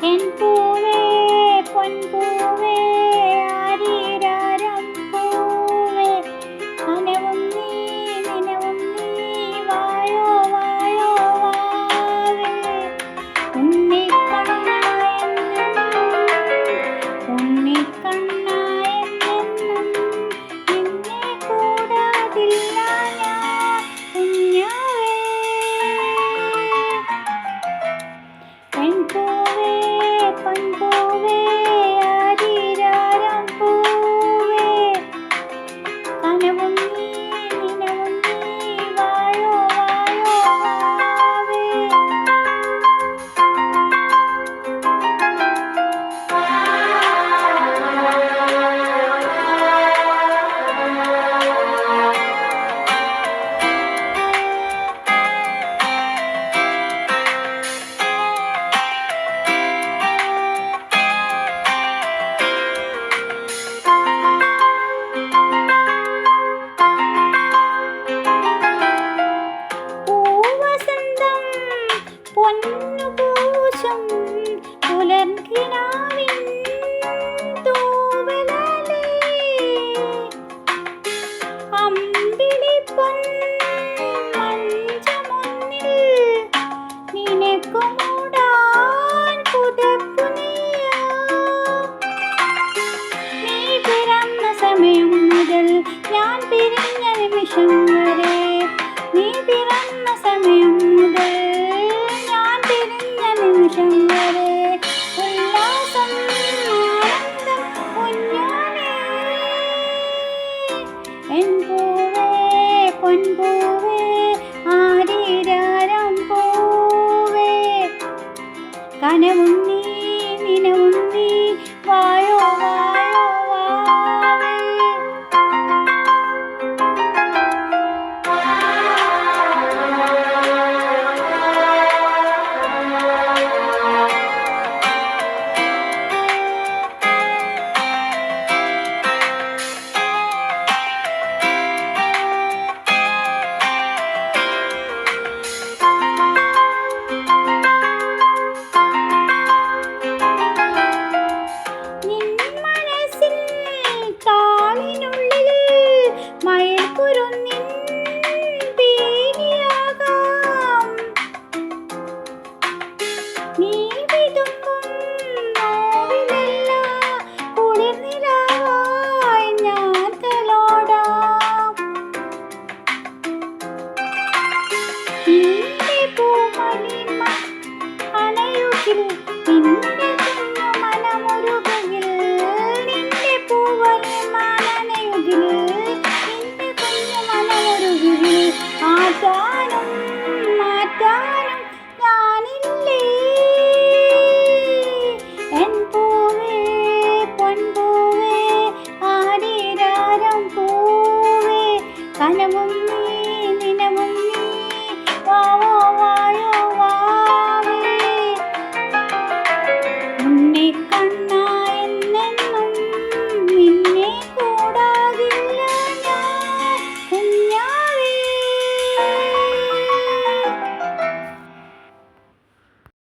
N പൂവേ പൊൻപൂവേ ആരീരാരം പൂവേ കനവും നീ നിനവും നീ വായോ വായോ വാവേ ഉണ്ണിക്കണ്ണായെന്നും നിന്നെ കൂടാതില്ല ഞാൻ കുഞ്ഞാവേ പെൺപൂവേ പൊൻപൂവേ ആരീരാരം പൂവേ കനവും നീ നിനവും നീ വായോ വായോ വാവേ പൊന്നുപൂശും പുലർക്കിനാവിൻ തൂവലാലേ അമ്പിളിപ്പൊൻ മഞ്ചമൊന്നിൽ നിനക്കു മൂടാൻ പുതപ്പു നീയാ നീ പിറന്ന സമയം മുതൽ ഞാൻ പിരിഞ്ഞ നിമിഷം വരെ നീ പിറന്ന സമയം മുതൽ നിമിഷം വരെ ഉല്ലാസം ആനന്ദം കുഞ്ഞാനേ എൻ പൂവേ പൊൻപൂവേ ആരീരാരം പൂവേ കനവും നീ നിനവും നീ വായോ വായോ വാവേ മയൽക്കുരുന്നിൻ പീലിയാകാം നീ